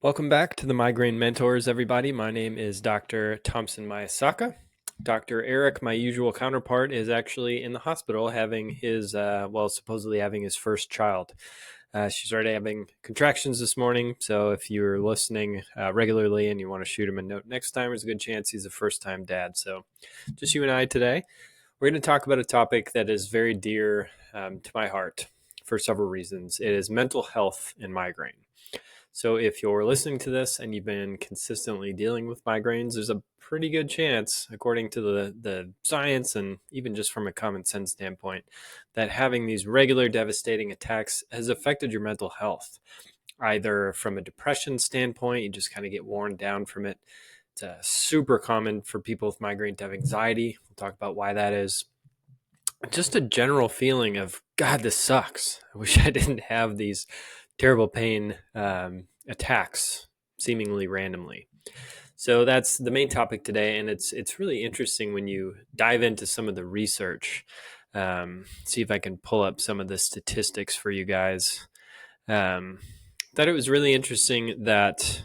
Welcome back to the Migraine Mentors, everybody. My name is Dr. Thompson Mayasaka. Dr. Eric, my usual counterpart, is actually in the hospital having supposedly having his first child. She's already having contractions this morning, so if you're listening regularly and you want to shoot him a note next time, there's a good chance he's a first-time dad. So just you and I today. We're going to talk about a topic that is very dear to my heart for several reasons. It is mental health and migraine. So if you're listening to this and you've been consistently dealing with migraines, there's a pretty good chance, according to the science and even just from a common sense standpoint, that having these regular devastating attacks has affected your mental health. Either from a depression standpoint, you just kind of get worn down from it. It's super common for people with migraine to have anxiety. We'll talk about why that is. Just a general feeling of, God, this sucks. I wish I didn't have these terrible pain attacks seemingly randomly. So that's the main topic today, and it's really interesting when you dive into some of the research. See if I can pull up some of the statistics for you guys. Thought it was really interesting that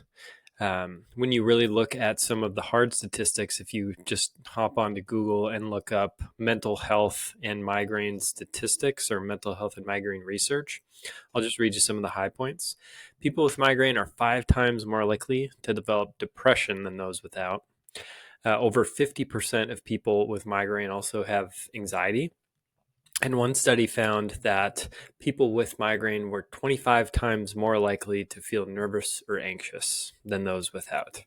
when you really look at some of the hard statistics, if you just hop onto Google and look up mental health and migraine statistics or mental health and migraine research, I'll just read you some of the high points. People with migraine are 5 times more likely to develop depression than those without. Over 50% of people with migraine also have anxiety. And one study found that people with migraine were 25 times more likely to feel nervous or anxious than those without.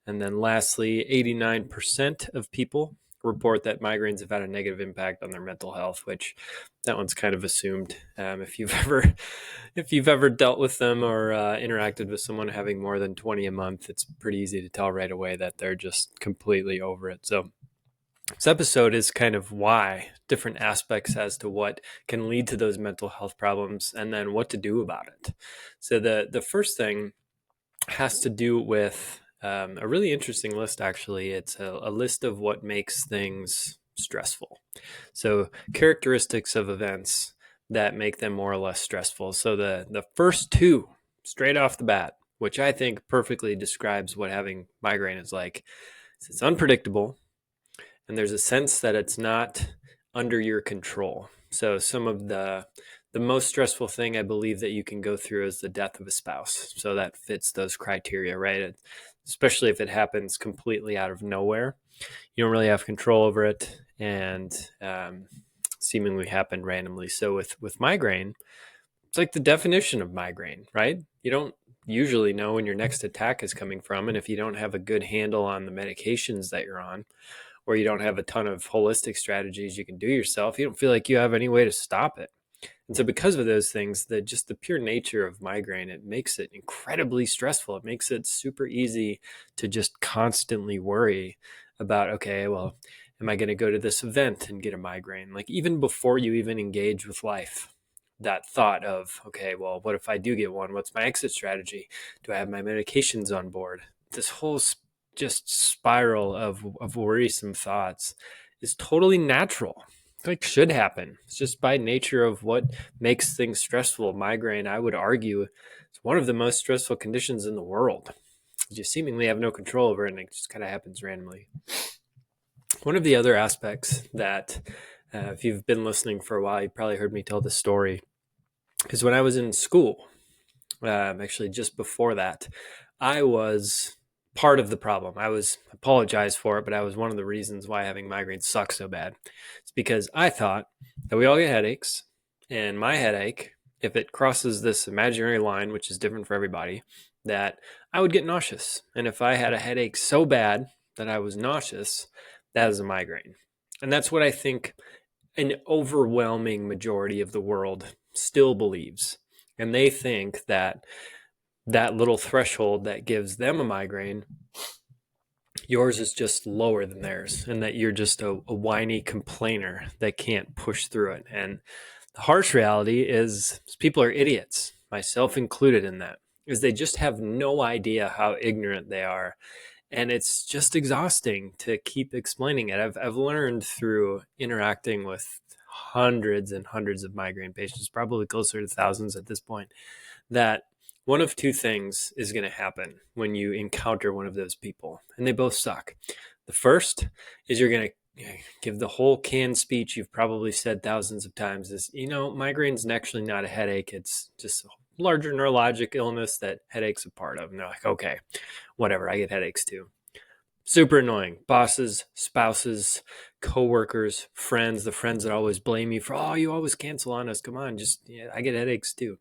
And then lastly, 89% of people report that migraines have had a negative impact on their mental health, which that one's kind of assumed. If you've ever dealt with them or interacted with someone having more than 20 a month, it's pretty easy to tell right away that they're just completely over it. So this episode is kind of why, different aspects as to what can lead to those mental health problems and then what to do about it. So the first thing has to do with a really interesting list, actually. It's a list of what makes things stressful. So characteristics of events that make them more or less stressful. So the first two, straight off the bat, which I think perfectly describes what having migraine is like. It's unpredictable, and there's a sense that it's not under your control. So some of the most stressful thing I believe that you can go through is the death of a spouse. So that fits those criteria, right? Especially if it happens completely out of nowhere. You don't really have control over it, and seemingly happen randomly. So with migraine, it's like the definition of migraine, right? You don't usually know when your next attack is coming from, and if you don't have a good handle on the medications that you're on, or you don't have a ton of holistic strategies you can do yourself, you don't feel like you have any way to stop it. And so because of those things, just the pure nature of migraine, it makes it incredibly stressful. It makes it super easy to just constantly worry about, okay, well, am I going to go to this event and get a migraine? Like even before you even engage with life, that thought of, okay, well, what if I do get one? What's my exit strategy? Do I have my medications on board? This whole just spiral of worrisome thoughts is totally natural. Like should happen. It's just by nature of what makes things stressful. Migraine, I would argue, is one of the most stressful conditions in the world. You seemingly have no control over it, and it just kind of happens randomly. One of the other aspects that, if you've been listening for a while, you probably heard me tell this story, is when I was in school, actually just before that, I was part of the problem. Apologize for it, but I was one of the reasons why having migraines sucks so bad. It's because I thought that we all get headaches, and my headache, if it crosses this imaginary line, which is different for everybody, that I would get nauseous. And if I had a headache so bad that I was nauseous, that is a migraine. And that's what I think an overwhelming majority of the world still believes. And they think that little threshold that gives them a migraine, yours is just lower than theirs, and that you're just a whiny complainer that can't push through it. And the harsh reality is people are idiots, myself included in that, is they just have no idea how ignorant they are. And it's just exhausting to keep explaining it. I've learned through interacting with hundreds and hundreds of migraine patients, probably closer to thousands at this point, that one of two things is going to happen when you encounter one of those people, and they both suck. The first is you're going to give the whole canned speech you've probably said thousands of times is, migraine's actually not a headache. It's just a larger neurologic illness that headache's a part of. And they're like, okay, whatever, I get headaches too. Super annoying. Bosses, spouses, coworkers, friends, the friends that always blame you for, oh, you always cancel on us. Come on, I get headaches too.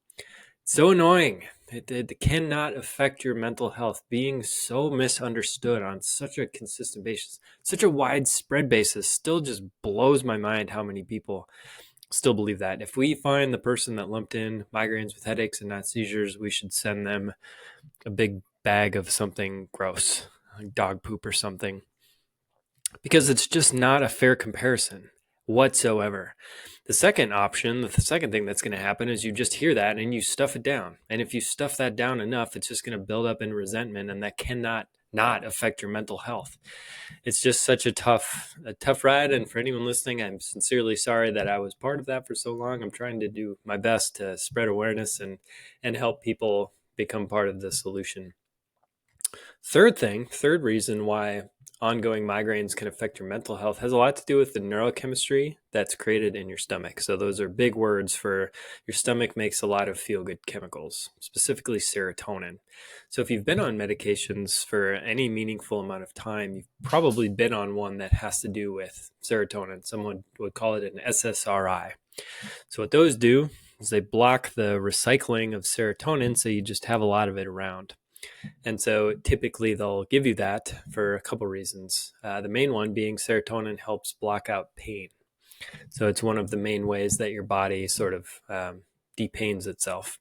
So annoying. It cannot affect your mental health. Being so misunderstood on such a consistent basis, such a widespread basis, still just blows my mind how many people still believe that. If we find the person that lumped in migraines with headaches and not seizures, we should send them a big bag of something gross, like dog poop or something, because it's just not a fair comparison whatsoever. The second option, the second thing that's going to happen is you just hear that and you stuff it down. And if you stuff that down enough, it's just going to build up in resentment, and that cannot not affect your mental health. It's just such a tough ride. And for anyone listening, I'm sincerely sorry that I was part of that for so long. I'm trying to do my best to spread awareness and help people become part of the solution. Third reason why ongoing migraines can affect your mental health has a lot to do with the neurochemistry that's created in your stomach. So those are big words for your stomach makes a lot of feel-good chemicals, specifically serotonin. So if you've been on medications for any meaningful amount of time, you've probably been on one that has to do with serotonin. Someone would call it an SSRI. So what those do is they block the recycling of serotonin, so you just have a lot of it around. And so typically they'll give you that for a couple reasons. The main one being serotonin helps block out pain. So it's one of the main ways that your body sort of depains itself.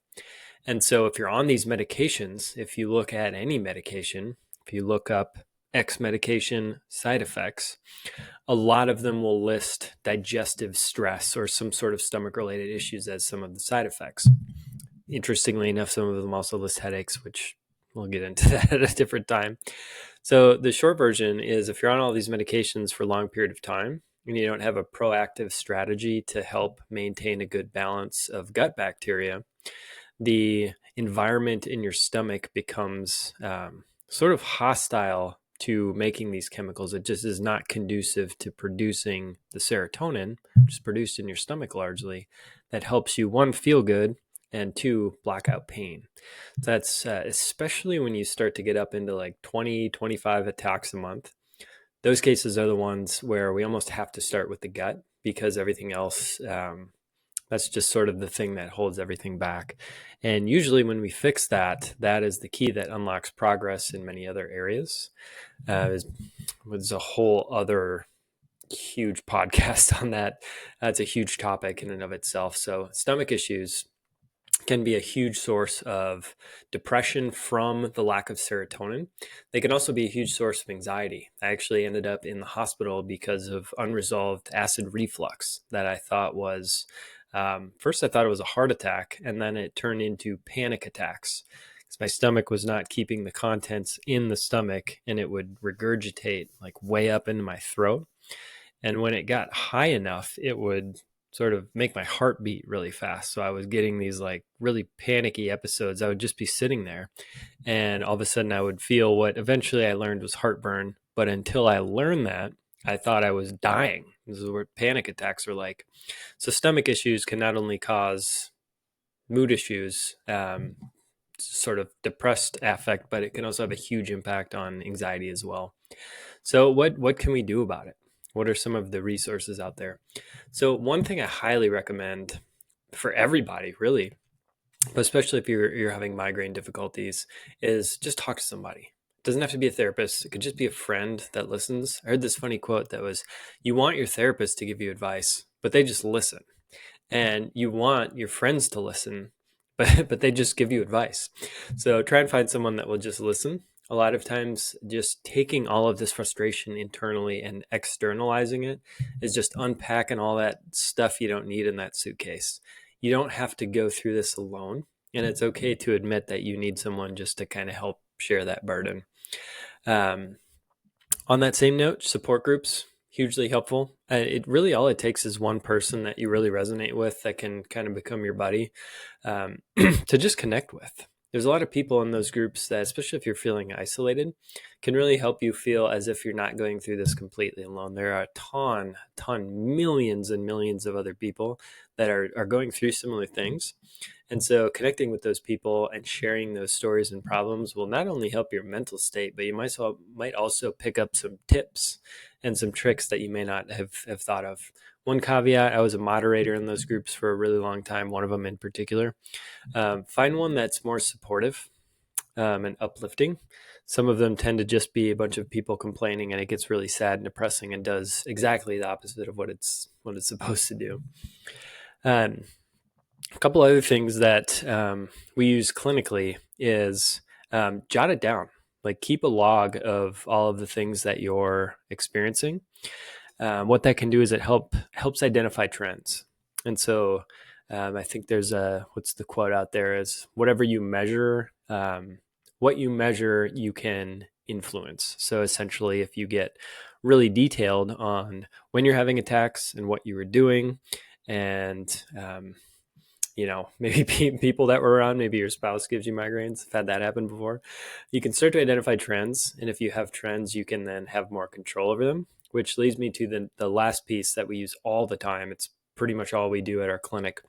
And so if you're on these medications, if you look at any medication, if you look up X medication side effects, a lot of them will list digestive stress or some sort of stomach related issues as some of the side effects. Interestingly enough, some of them also list headaches, which we'll get into that at a different time. So the short version is if you're on all these medications for a long period of time and you don't have a proactive strategy to help maintain a good balance of gut bacteria, the environment in your stomach becomes sort of hostile to making these chemicals. It just is not conducive to producing the serotonin, which is produced in your stomach largely, that helps you, one, feel good, and two, block out pain. That's especially when you start to get up into like 20, 25 attacks a month. Those cases are the ones where we almost have to start with the gut, because everything else, that's just sort of the thing that holds everything back. And usually when we fix that, that is the key that unlocks progress in many other areas. There's a whole other huge podcast on that. That's a huge topic in and of itself. So stomach issues can be a huge source of depression from the lack of serotonin. They can also be a huge source of anxiety. I actually ended up in the hospital because of unresolved acid reflux that I thought was, first I thought it was a heart attack, and then it turned into panic attacks. Because my stomach was not keeping the contents in the stomach, and it would regurgitate like way up into my throat. And when it got high enough, it would sort of make my heart beat really fast. So I was getting these like really panicky episodes. I would just be sitting there and all of a sudden I would feel what eventually I learned was heartburn. But until I learned that, I thought I was dying. This is what panic attacks are like. So stomach issues can not only cause mood issues, sort of depressed affect, but it can also have a huge impact on anxiety as well. So what can we do about it? What are some of the resources out there? So one thing I highly recommend for everybody, really, but especially if you're having migraine difficulties, is just talk to somebody. It doesn't have to be a therapist. It could just be a friend that listens. I heard this funny quote that was, you want your therapist to give you advice, but they just listen. And you want your friends to listen, but they just give you advice. So try and find someone that will just listen. A lot of times just taking all of this frustration internally and externalizing it is just unpacking all that stuff you don't need in that suitcase. You don't have to go through this alone, and it's okay to admit that you need someone just to kind of help share that burden. On that same note, support groups, hugely helpful. It really, all it takes is one person that you really resonate with that can kind of become your buddy, to just connect with. there's a lot of people in those groups that, especially if you're feeling isolated, can really help you feel as if you're not going through this completely alone. There are a ton, millions and millions of other people that are going through similar things. And so connecting with those people and sharing those stories and problems will not only help your mental state, but you might also pick up some tips and some tricks that you may not have thought of. One caveat, I was a moderator in those groups for a really long time, one of them in particular. Find one that's more supportive and uplifting. Some of them tend to just be a bunch of people complaining, and it gets really sad and depressing and does exactly the opposite of what it's supposed to do. A couple other things that we use clinically is jot it down. Like keep a log of all of the things that you're experiencing. What that can do is it helps identify trends. And so I think there's what's the quote out there is whatever you measure, what you measure, you can influence. So essentially, if you get really detailed on when you're having attacks and what you were doing, and maybe people that were around, maybe your spouse gives you migraines. I've had that happen before. You can start to identify trends. And if you have trends, you can then have more control over them, which leads me to the last piece that we use all the time. It's pretty much all we do at our clinic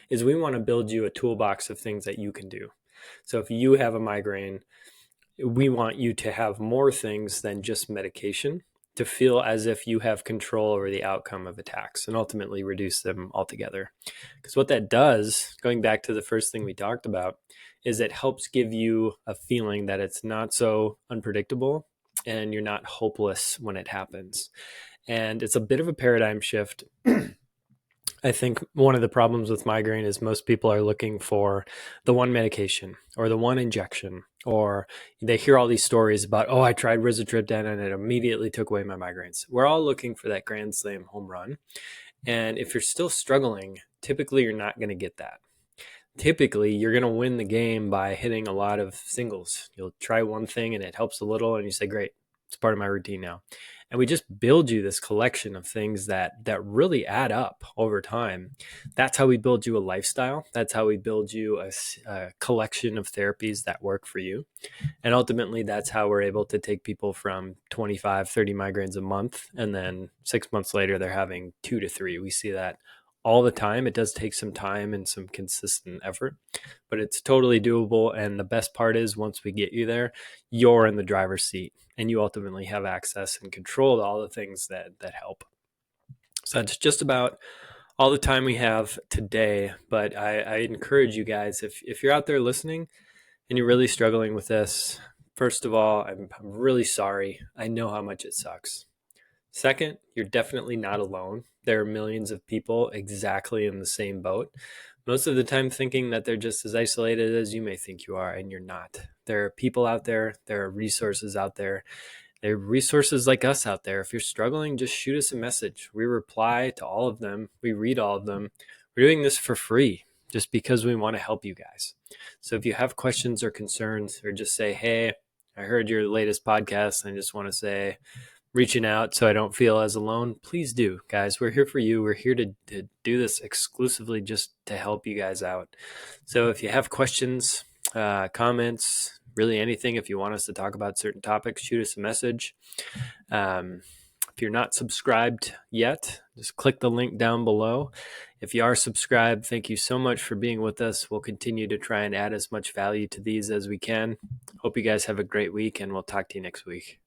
is we want to build you a toolbox of things that you can do. So if you have a migraine, we want you to have more things than just medication to feel as if you have control over the outcome of attacks and ultimately reduce them altogether. Because what that does, going back to the first thing we talked about, is it helps give you a feeling that it's not so unpredictable and you're not hopeless when it happens. And it's a bit of a paradigm shift. I think one of the problems with migraine is most people are looking for the one medication or the one injection, or they hear all these stories about, oh, I tried rizatriptan and it immediately took away my migraines. We're all looking for that grand slam home run. And if you're still struggling, typically you're not going to get that. Typically, you're going to win the game by hitting a lot of singles. You'll try one thing and it helps a little, and you say, great, it's part of my routine now. And we just build you this collection of things that really add up over time. That's how we build you a lifestyle. That's how we build you a collection of therapies that work for you. And ultimately, that's how we're able to take people from 25, 30 migraines a month, and then 6 months later, they're having 2 to 3. We see that all the time. It does take some time and some consistent effort, but it's totally doable. And the best part is once we get you there, you're in the driver's seat and you ultimately have access and control to all the things that help. So that's just about all the time we have today. But I encourage you guys, if you're out there listening and you're really struggling with this, first of all, I'm really sorry. I know how much it sucks. Second, you're definitely not alone. There are millions of people exactly in the same boat, most of the time thinking that they're just as isolated as you may think you are, and you're not. There are people out there, there are resources out there. There are resources like us out there. If you're struggling, just shoot us a message. We reply to all of them. We read all of them. We're doing this for free just because we want to help you guys. So if you have questions or concerns, or just say, hey, I heard your latest podcast, and I just want to say, reaching out so I don't feel as alone, please do, guys. We're here for you. We're here to do this exclusively just to help you guys out. So if you have questions, comments, really anything, if you want us to talk about certain topics, shoot us a message. If you're not subscribed yet, just click the link down below. If you are subscribed, thank you so much for being with us. We'll continue to try and add as much value to these as we can. Hope you guys have a great week, and we'll talk to you next week.